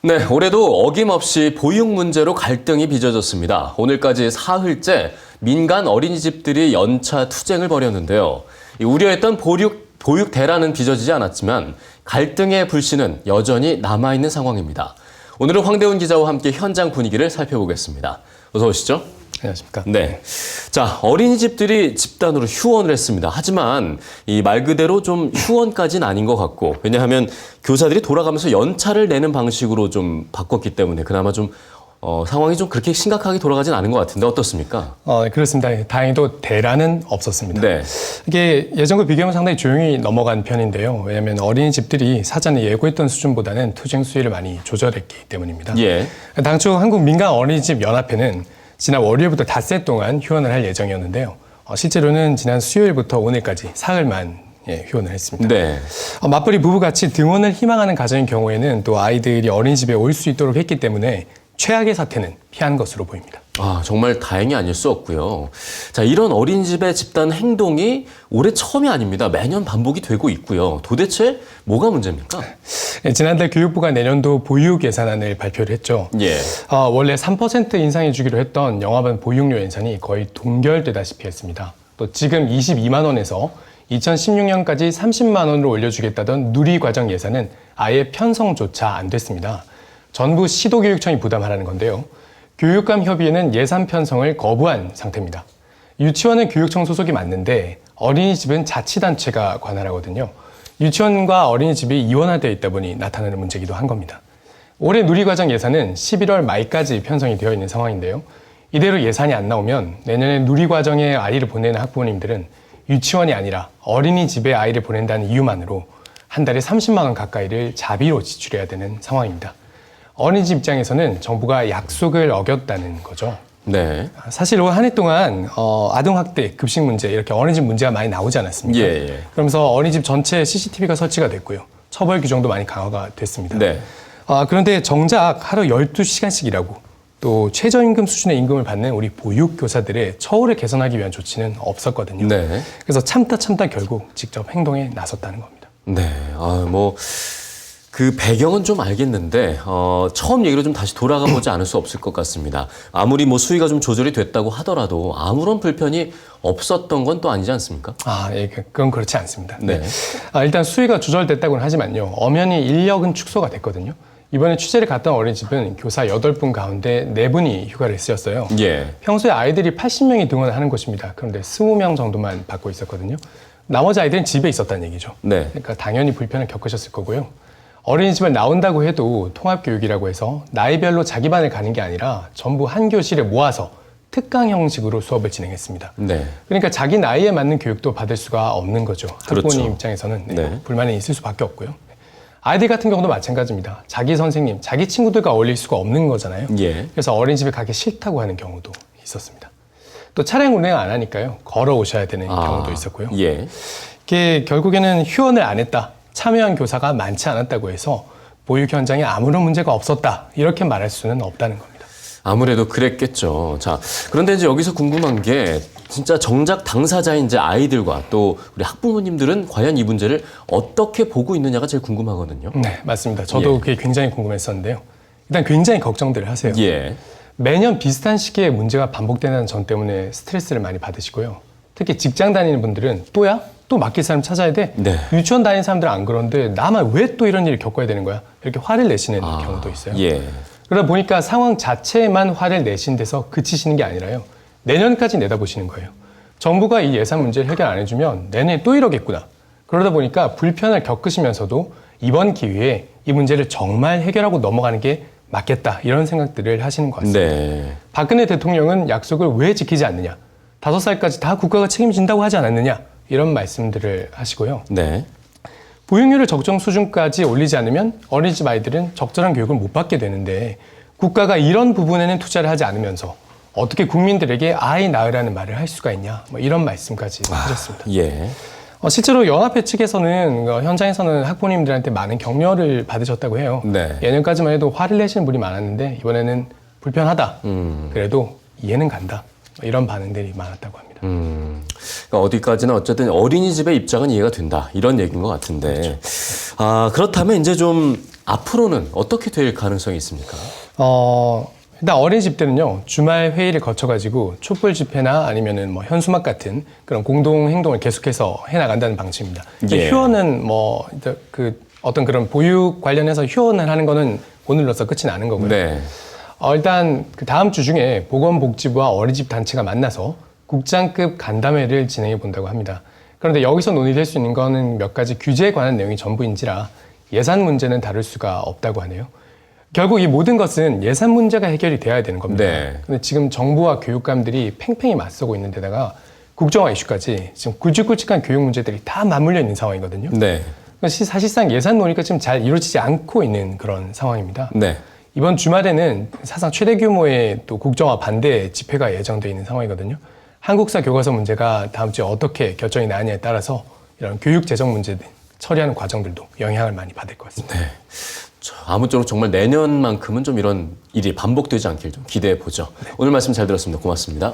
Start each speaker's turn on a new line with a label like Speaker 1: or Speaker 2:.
Speaker 1: 네, 올해도 어김없이 보육 문제로 갈등이 빚어졌습니다. 오늘까지 사흘째 민간 어린이집들이 연차 투쟁을 벌였는데요. 우려했던 보육 대란은 빚어지지 않았지만 갈등의 불씨는 여전히 남아있는 상황입니다. 오늘은 황대훈 기자와 함께 현장 분위기를 살펴보겠습니다. 어서 오시죠.
Speaker 2: 안녕하십니까.
Speaker 1: 네. 자, 어린이집들이 집단으로 휴원을 했습니다. 하지만 이 말 그대로 좀 휴원까지는 아닌 것 같고, 왜냐하면 교사들이 돌아가면서 연차를 내는 방식으로 좀 바꿨기 때문에 그나마 좀 상황이 좀 그렇게 심각하게 돌아가진 않은 것 같은데 어떻습니까?
Speaker 2: 그렇습니다. 다행히도 대란은 없었습니다.
Speaker 1: 네.
Speaker 2: 이게 예전과 비교하면 상당히 조용히 넘어간 편인데요. 왜냐하면 어린이집들이 사전에 예고했던 수준보다는 투쟁 수위를 많이 조절했기 때문입니다.
Speaker 1: 예.
Speaker 2: 당초 한국 민간 어린이집 연합회는 지난 월요일부터 닷새 동안 휴원을 할 예정이었는데요. 실제로는 지난 수요일부터 오늘까지 사흘만 휴원을 했습니다.
Speaker 1: 네.
Speaker 2: 맞벌이 부부같이 등원을 희망하는 가정의 경우에는 또 아이들이 어린이집에 올 수 있도록 했기 때문에 최악의 사태는 피한 것으로 보입니다.
Speaker 1: 아, 정말 다행이 아닐 수 없고요. 자, 이런 어린이집의 집단 행동이 올해 처음이 아닙니다. 매년 반복이 되고 있고요. 도대체 뭐가 문제입니까?
Speaker 2: 지난달 교육부가 내년도 보육 예산안을 발표를 했죠.
Speaker 1: 예.
Speaker 2: 원래 3% 인상해 주기로 했던 영화관 보육료 예산이 거의 동결되다시피 했습니다. 또 지금 22만 원에서 2016년까지 30만 원으로 올려주겠다던 누리과정 예산은 아예 편성조차 안 됐습니다. 전부 시도교육청이 부담하라는 건데요. 교육감 협의회는 예산 편성을 거부한 상태입니다. 유치원은 교육청 소속이 맞는데 어린이집은 자치단체가 관할하거든요. 유치원과 어린이집이 이원화되어 있다 보니 나타나는 문제이기도 한 겁니다. 올해 누리과정 예산은 11월 말까지 편성이 되어 있는 상황인데요. 이대로 예산이 안 나오면 내년에 누리과정에 아이를 보내는 학부모님들은 유치원이 아니라 어린이집에 아이를 보낸다는 이유만으로 한 달에 30만 원 가까이를 자비로 지출해야 되는 상황입니다. 어린이집 입장에서는 정부가 약속을 어겼다는 거죠.
Speaker 1: 네.
Speaker 2: 사실 올 한 해 동안 아동학대, 급식 문제 이렇게 어린이집 문제가 많이 나오지 않았습니까?
Speaker 1: 예.
Speaker 2: 그러면서 어린이집 전체에 CCTV가 설치가 됐고요. 처벌 규정도 많이 강화가 됐습니다.
Speaker 1: 네.
Speaker 2: 그런데 정작 하루 12시간씩 일하고 또 최저임금 수준의 임금을 받는 우리 보육교사들의 처우를 개선하기 위한 조치는 없었거든요.
Speaker 1: 네.
Speaker 2: 그래서 참다 결국 직접 행동에 나섰다는 겁니다.
Speaker 1: 네. 그 배경은 좀 알겠는데 처음 얘기로 좀 다시 돌아가 보지 않을 수 없을 것 같습니다. 아무리 수위가 좀 조절이 됐다고 하더라도 아무런 불편이 없었던 건 또 아니지 않습니까?
Speaker 2: 예, 그건 그렇지 않습니다.
Speaker 1: 네.
Speaker 2: 일단 수위가 조절됐다고는 하지만요. 엄연히 인력은 축소가 됐거든요. 이번에 취재를 갔던 어린이집은 교사 8분 가운데 4분이 휴가를 쓰였어요.
Speaker 1: 예.
Speaker 2: 평소에 아이들이 80명이 등원을 하는 곳입니다. 그런데 20명 정도만 받고 있었거든요. 나머지 아이들은 집에 있었다는 얘기죠.
Speaker 1: 네.
Speaker 2: 그러니까 당연히 불편을 겪으셨을 거고요. 어린이집을 나온다고 해도 통합교육이라고 해서 나이별로 자기 반을 가는 게 아니라 전부 한 교실에 모아서 특강 형식으로 수업을 진행했습니다.
Speaker 1: 네.
Speaker 2: 그러니까 자기 나이에 맞는 교육도 받을 수가 없는 거죠.
Speaker 1: 그렇죠.
Speaker 2: 학부모님 입장에서는
Speaker 1: 네.
Speaker 2: 불만이 있을 수밖에 없고요. 아이들 같은 경우도 마찬가지입니다. 자기 선생님, 자기 친구들과 어울릴 수가 없는 거잖아요.
Speaker 1: 예.
Speaker 2: 그래서 어린이집에 가기 싫다고 하는 경우도 있었습니다. 또 차량 운행 안 하니까요. 걸어오셔야 되는 경우도 있었고요.
Speaker 1: 예.
Speaker 2: 이게 결국에는 휴원을 안 했다. 참여한 교사가 많지 않았다고 해서 보육 현장에 아무런 문제가 없었다. 이렇게 말할 수는 없다는 겁니다.
Speaker 1: 아무래도 그랬겠죠. 자, 그런데 이제 여기서 궁금한 게 진짜 정작 당사자인 이제 아이들과 또 우리 학부모님들은 과연 이 문제를 어떻게 보고 있느냐가 제일 궁금하거든요.
Speaker 2: 네, 맞습니다. 저도 그게 굉장히 궁금했었는데요. 일단 굉장히 걱정들을 하세요.
Speaker 1: 예.
Speaker 2: 매년 비슷한 시기에 문제가 반복되는 점 때문에 스트레스를 많이 받으시고요. 특히 직장 다니는 분들은 또야? 또 맡길 사람 찾아야 돼?
Speaker 1: 네.
Speaker 2: 유치원 다니는 사람들은 안 그런데 나만 왜 또 이런 일을 겪어야 되는 거야? 이렇게 화를 내시는 경우도 있어요.
Speaker 1: 예.
Speaker 2: 그러다 보니까 상황 자체에만 화를 내신 데서 그치시는 게 아니라요. 내년까지 내다보시는 거예요. 정부가 이 예산 문제를 해결 안 해주면 내년에 또 이러겠구나. 그러다 보니까 불편을 겪으시면서도 이번 기회에 이 문제를 정말 해결하고 넘어가는 게 맞겠다. 이런 생각들을 하시는 것 같습니다.
Speaker 1: 네.
Speaker 2: 박근혜 대통령은 약속을 왜 지키지 않느냐. 5살까지 다 국가가 책임진다고 하지 않았느냐. 이런 말씀들을 하시고요.
Speaker 1: 네.
Speaker 2: 보육률을 적정 수준까지 올리지 않으면 어린이집 아이들은 적절한 교육을 못 받게 되는데 국가가 이런 부분에는 투자를 하지 않으면서 어떻게 국민들에게 아이 낳으라는 말을 할 수가 있냐. 이런 말씀까지 하셨습니다.
Speaker 1: 예.
Speaker 2: 실제로 연합회 측에서는 현장에서는 학부모님들한테 많은 격려를 받으셨다고 해요.
Speaker 1: 네.
Speaker 2: 예년까지만 해도 화를 내시는 분이 많았는데 이번에는 불편하다. 그래도 이해는 간다. 이런 반응들이 많았다고 합니다.
Speaker 1: 그러니까 어디까지나 어쨌든 어린이집의 입장은 이해가 된다. 이런 얘기인 것 같은데. 그렇다면 이제 좀 앞으로는 어떻게 될 가능성이 있습니까?
Speaker 2: 일단 어린이집들은요, 주말 회의를 거쳐가지고 촛불 집회나 아니면은 뭐 현수막 같은 그런 공동 행동을 계속해서 해나간다는 방침입니다.
Speaker 1: 예.
Speaker 2: 휴원은 뭐, 어떤 그런 보육 관련해서 휴원을 하는 거는 오늘로서 끝이 나는 거고요.
Speaker 1: 네.
Speaker 2: 일단 그 다음 주 중에 보건복지부와 어린이집 단체가 만나서 국장급 간담회를 진행해 본다고 합니다. 그런데 여기서 논의될 수 있는 거는 몇 가지 규제에 관한 내용이 전부인지라 예산 문제는 다룰 수가 없다고 하네요. 결국 이 모든 것은 예산 문제가 해결이 돼야 되는 겁니다.
Speaker 1: 네.
Speaker 2: 근데 지금 정부와 교육감들이 팽팽히 맞서고 있는 데다가 국정화 이슈까지 지금 굵직굵직한 교육 문제들이 다 맞물려 있는 상황이거든요.
Speaker 1: 네.
Speaker 2: 사실상 예산 논의가 지금 잘 이루어지지 않고 있는 그런 상황입니다.
Speaker 1: 네.
Speaker 2: 이번 주말에는 사상 최대 규모의 또 국정화 반대 집회가 예정되어 있는 상황이거든요. 한국사 교과서 문제가 다음 주에 어떻게 결정이 나느냐에 따라서 이런 교육 재정 문제들 처리하는 과정들도 영향을 많이 받을 것 같습니다.
Speaker 1: 네. 아무쪼록 정말 내년만큼은 좀 이런 일이 반복되지 않길 좀 기대해 보죠. 오늘 말씀 잘 들었습니다. 고맙습니다.